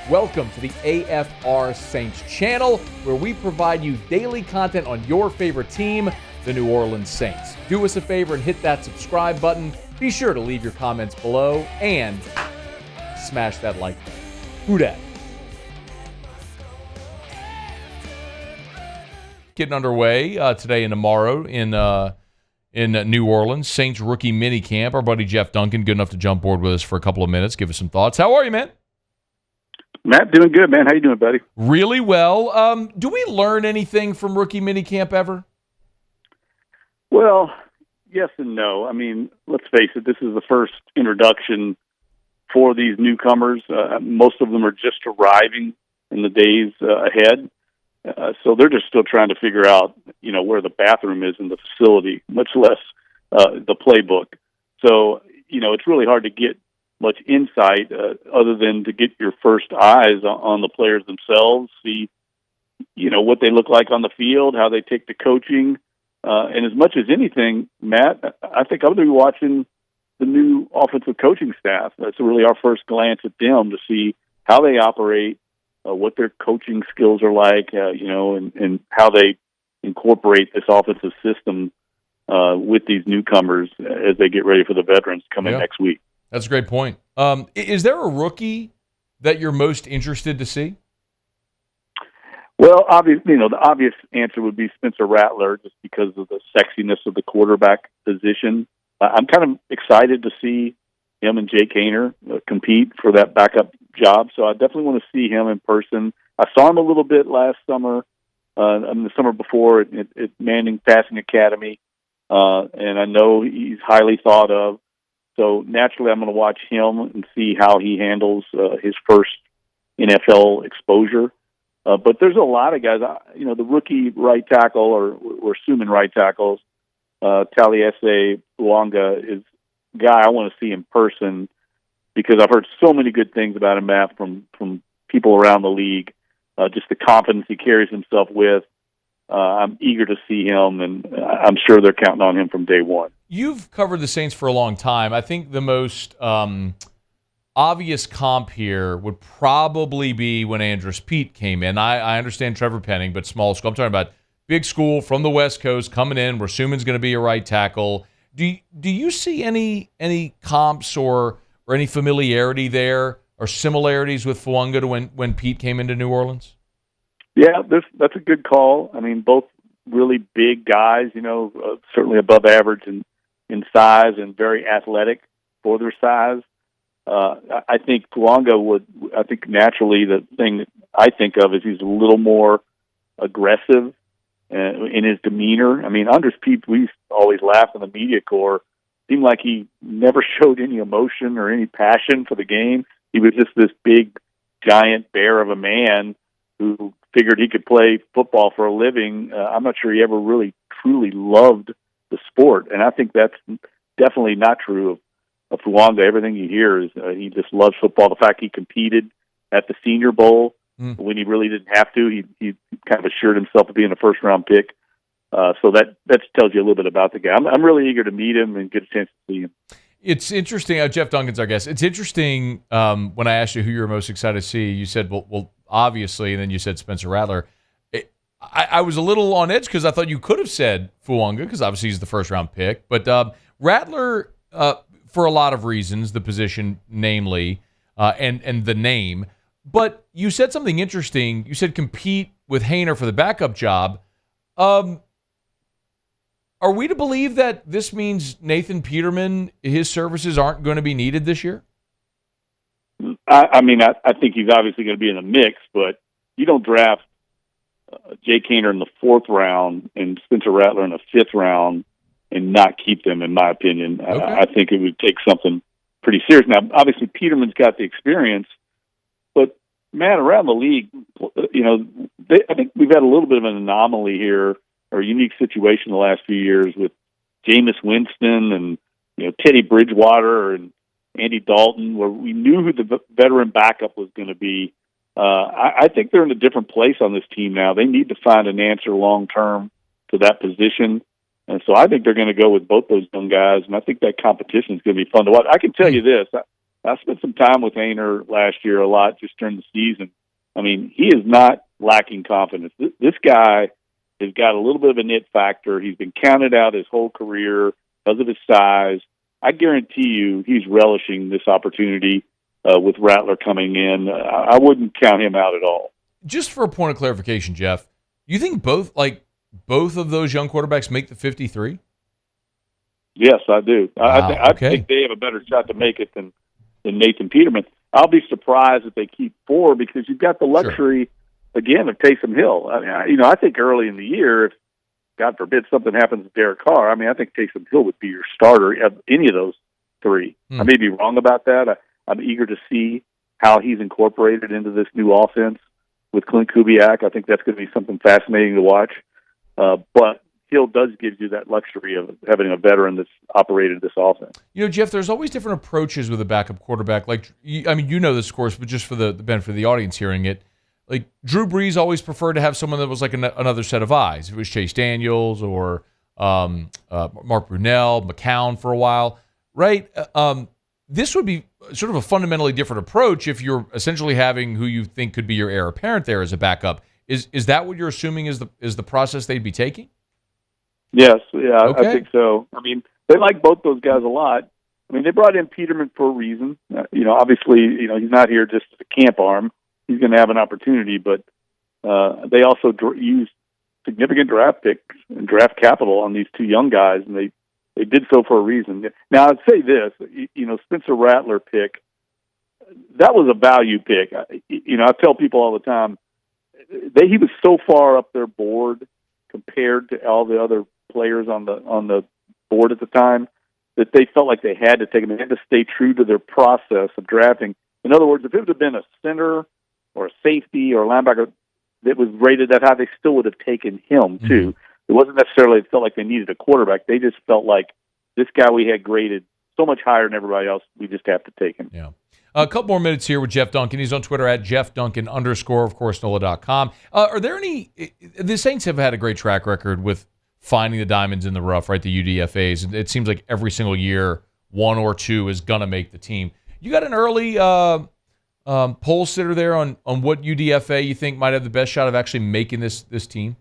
Welcome to the AFR Saints channel, where we provide you daily content on your favorite team, the New Orleans Saints. Do us a favor and hit that subscribe button. Be sure to leave your comments below and smash that like button. Who dat? Getting underway today and tomorrow in New Orleans. Saints rookie minicamp. Our buddy Jeff Duncan, good enough to jump board with us for a couple of minutes. Give us some thoughts. How are you, man? Matt, doing good, man. How you doing, buddy? Really well. Do we learn anything from rookie minicamp ever? Well, yes and no. I mean, let's face it, this is the first introduction for these newcomers. Most of them are just arriving in the days ahead. So they're just still trying to figure out, where the bathroom is in the facility, much less the playbook. So, it's really hard to get much insight other than to get your first eyes on the players themselves, see, what they look like on the field, how they take to coaching. And as much as anything, Matt, I think I'm going to be watching the new offensive coaching staff. That's really our first glance at them to see how they operate, what their coaching skills are like, and how they incorporate this offensive system with these newcomers as they get ready for the veterans coming next week. That's a great point. Is there a rookie that you're most interested to see? Well, obviously, the obvious answer would be Spencer Rattler, just because of the sexiness of the quarterback position. I'm kind of excited to see him and Jake Haener compete for that backup job. So I definitely want to see him in person. I saw him a little bit last summer, the summer before at Manning Passing Academy, and I know he's highly thought of. So naturally, I'm going to watch him and see how he handles his first NFL exposure. But there's a lot of guys. The rookie right tackle, or we're assuming right tackles, Taliese Fuaga is a guy I want to see in person because I've heard so many good things about him, Matt, from people around the league. Just the confidence he carries himself with. I'm eager to see him, and I'm sure they're counting on him from day one. You've covered the Saints for a long time. I think the most obvious comp here would probably be when Andrus Peat came in. I understand Trevor Penning, but small school. I'm talking about big school from the West Coast coming in. We're assuming is going to be a right tackle. Do you see any comps or any familiarity there or similarities with Fuaga to when Peat came into New Orleans? Yeah, that's a good call. I mean, both really big guys, certainly above average in size and very athletic for their size. I think Fuaga naturally the thing that I think of is he's a little more aggressive in his demeanor. I mean, Andrus Peat, we always laugh in the media corps, seemed like he never showed any emotion or any passion for the game. He was just this big, giant bear of a man who figured he could play football for a living. I'm not sure he ever really truly loved the sport, and I think that's definitely not true of Fuaga. Everything you hear is he just loves football. The fact he competed at the Senior Bowl when he really didn't have to, he kind of assured himself of being a first-round pick. So that tells you a little bit about the guy. I'm really eager to meet him and get a chance to see him. It's interesting. Jeff Duncan's our guest. It's interesting when I asked you who you were most excited to see, you said, well, obviously, and then you said Spencer Rattler. I was a little on edge because I thought you could have said Fuaga because obviously he's the first-round pick. But Rattler, for a lot of reasons, the position namely, and the name. But you said something interesting. You said compete with Haener for the backup job. Are we to believe that this means Nathan Peterman, his services aren't going to be needed this year? I think he's obviously going to be in the mix, but you don't draft Jake Haener in the 4th round and Spencer Rattler in the 5th round and not keep them, in my opinion. Okay. I think it would take something pretty serious. Now, obviously, Peterman's got the experience, but, Matt, around the league, I think we've had a little bit of an anomaly here, or a unique situation the last few years with Jameis Winston and, Teddy Bridgewater and Andy Dalton, where we knew who the veteran backup was going to be. I think they're in a different place on this team now. They need to find an answer long-term to that position. And so I think they're going to go with both those young guys, and I think that competition is going to be fun to watch. I can tell you this. I spent some time with Ainer last year a lot just during the season. I mean, he is not lacking confidence. This guy has got a little bit of a nit factor. He's been counted out his whole career because of his size. I guarantee you he's relishing this opportunity with Rattler coming in. I wouldn't count him out at all. Just for a point of clarification, Jeff, you think both of those young quarterbacks make the 53? Yes, I do. Wow, I think they have a better shot to make it than Nathan Peterman. I'll be surprised if they keep 4 because you've got the luxury, again, of Taysom Hill. I mean, I think early in the year, if God forbid something happens with Derek Carr, I mean, I think Taysom Hill would be your starter of any of those 3. I may be wrong about that. I'm eager to see how he's incorporated into this new offense with Clint Kubiak. I think that's going to be something fascinating to watch. But Hill does give you that luxury of having a veteran that's operated this offense. Jeff, there's always different approaches with a backup quarterback. Like, I mean, this, of course, but just for the benefit of the audience hearing it, like Drew Brees always preferred to have someone that was like another set of eyes. If it was Chase Daniels or Mark Brunell, McCown for a while, right? This would be sort of a fundamentally different approach if you're essentially having who you think could be your heir apparent there as a backup. Is that what you're assuming is the process they'd be taking? Yes, yeah, okay. I think so. I mean, they like both those guys a lot. I mean, they brought in Peterman for a reason. Obviously, he's not here just as a camp arm. He's going to have an opportunity, but they also used significant draft picks and draft capital on these 2 young guys, and they did so for a reason. Now, I'd say this, Spencer Rattler pick, that was a value pick. I tell people all the time, he was so far up their board compared to all the other players on the board at the time that they felt like they had to take him. They had to stay true to their process of drafting. In other words, if it would have been a center or a safety or a linebacker that was rated that high, they still would have taken him too. It wasn't necessarily it felt like they needed a quarterback. They just felt like this guy we had graded so much higher than everybody else, we just have to take him. Yeah. A couple more minutes here with Jeff Duncan. He's on Twitter at JeffDuncan_, of course, NOLA.com. Are there any – the Saints have had a great track record with finding the diamonds in the rough, right, the UDFAs. It seems like every single year 1 or 2 is going to make the team. You got an early poll sitter there on what UDFA you think might have the best shot of actually making this team?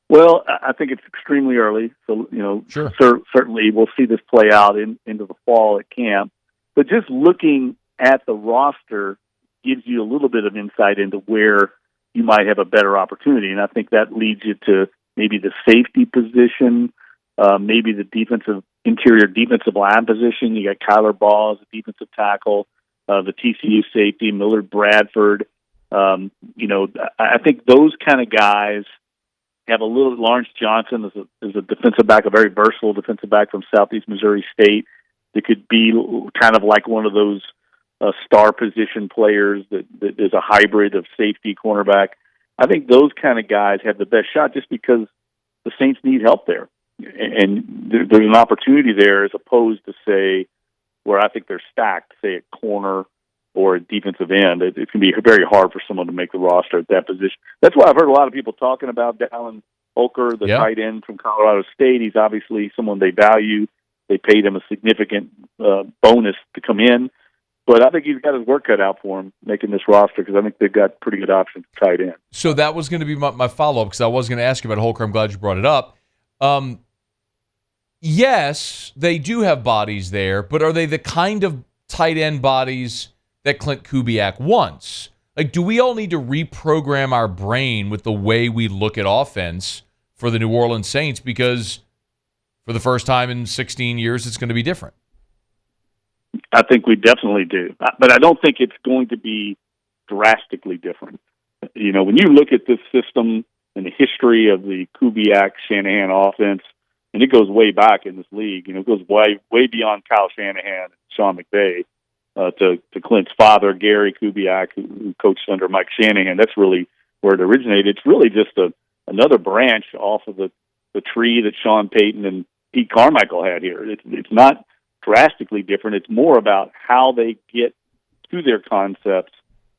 Well, I think it's extremely early. So, sure. Certainly we'll see this play out into the fall at camp. But just looking at the roster gives you a little bit of insight into where you might have a better opportunity. And I think that leads you to maybe the safety position, maybe the interior defensive line position. You got Kyler Ball as a defensive tackle, the TCU safety, Millard Bradford. I think those kind of guys have a little. Lawrence Johnson is a defensive back, a very versatile defensive back from Southeast Missouri State. That could be kind of like one of those star position players that is a hybrid of safety cornerback. I think those kind of guys have the best shot just because the Saints need help there. And there's an opportunity there as opposed to, say, where I think they're stacked, say, at corner or at defensive end. It can be very hard for someone to make the roster at that position. That's why I've heard a lot of people talking about Dallin Holker, the tight end from Colorado State. He's obviously someone they value. They paid him a significant bonus to come in. But I think he's got his work cut out for him making this roster because I think they've got pretty good options to tight end. So that was going to be my follow-up because I was going to ask you about Holker. I'm glad you brought it up. Yes, they do have bodies there, but are they the kind of tight end bodies that Clint Kubiak wants? Like, do we all need to reprogram our brain with the way we look at offense for the New Orleans Saints because for the first time in 16 years, it's going to be different? I think we definitely do. But I don't think it's going to be drastically different. When you look at this system and the history of the Kubiak-Shanahan offense, and it goes way back in this league, it goes way beyond Kyle Shanahan and Sean McVay to Clint's father, Gary Kubiak, who coached under Mike Shanahan. That's really where it originated. It's really just another branch off of the tree that Sean Payton and Pete Carmichael had here. It's not drastically different. It's more about how they get to their concepts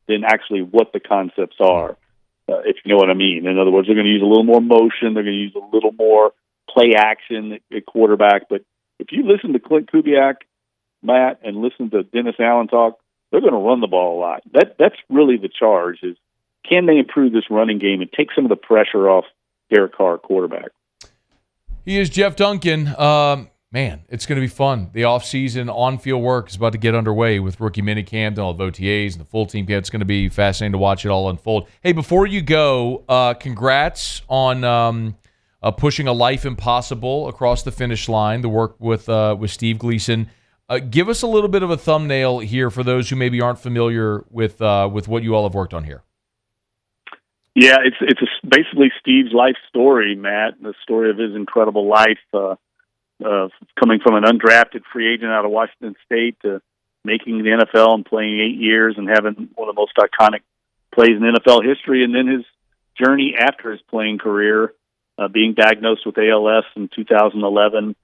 than actually what the concepts are, if you know what I mean. In other words, they're going to use a little more motion. They're going to use a little more play action at quarterback. But if you listen to Clint Kubiak, Matt, and listen to Dennis Allen talk, they're going to run the ball a lot. That's really the charge, is can they improve this running game and take some of the pressure off Derek Carr, quarterback? He is Jeff Duncan. Man, it's going to be fun. The offseason on-field work is about to get underway with rookie minicamp and all of OTAs and the full team camp. It's going to be fascinating to watch it all unfold. Hey, before you go, congrats on pushing A Life Impossible across the finish line, the work with Steve Gleason. Give us a little bit of a thumbnail here for those who maybe aren't familiar with what you all have worked on here. Yeah, it's basically Steve's life story, Matt, the story of his incredible life, coming from an undrafted free agent out of Washington State to making the NFL and playing 8 years and having one of the most iconic plays in NFL history, and then his journey after his playing career, being diagnosed with ALS in 2011,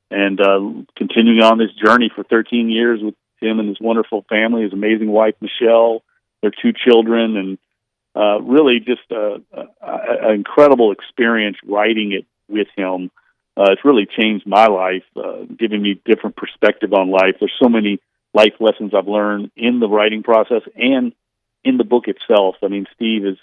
and continuing on this journey for 13 years with him and his wonderful family, his amazing wife, Michelle, their 2 children, and really just an incredible experience writing it with him. It's really changed my life, giving me different perspective on life. There's so many life lessons I've learned in the writing process and in the book itself. I mean, Steve is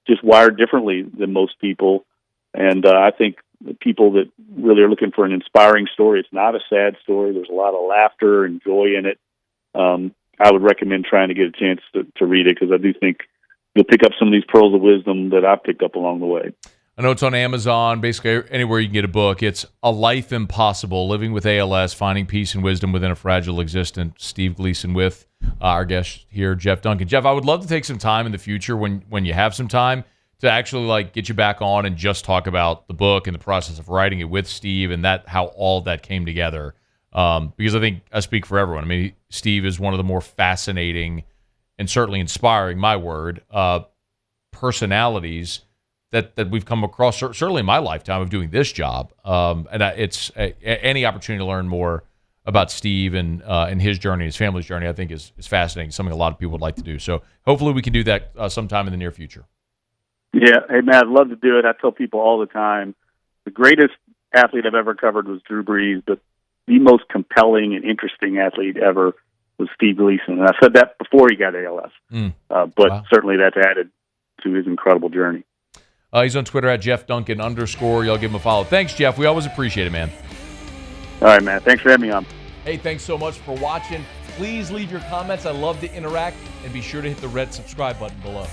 just wired differently than most people, and I think the people that really are looking for an inspiring story, it's not a sad story. There's a lot of laughter and joy in it. I would recommend trying to get a chance to read it, because I do think you'll pick up some of these pearls of wisdom that I've picked up along the way. I know it's on Amazon, basically anywhere you can get a book. It's A Life Impossible, Living with ALS, Finding Peace and Wisdom Within a Fragile Existence. Steve Gleason with our guest here, Jeff Duncan. Jeff, I would love to take some time in the future when you have some time to actually get you back on and just talk about the book and the process of writing it with Steve and how all that came together. Because I think I speak for everyone. I mean, Steve is one of the more fascinating and certainly inspiring, my word, personalities that we've come across, certainly in my lifetime of doing this job. And it's any opportunity to learn more about Steve and his journey, his family's journey, I think is fascinating, something a lot of people would like to do. So hopefully we can do that sometime in the near future. Yeah. Hey, Matt, I'd love to do it. I tell people all the time, the greatest athlete I've ever covered was Drew Brees, but the most compelling and interesting athlete ever was Steve Gleason. And I said that before he got ALS. But wow. Certainly that's added to his incredible journey. He's on Twitter at Jeff Duncan _. Y'all give him a follow. Thanks, Jeff. We always appreciate it, man. All right, man. Thanks for having me on. Hey, thanks so much for watching. Please leave your comments. I love to interact. And be sure to hit the red subscribe button below.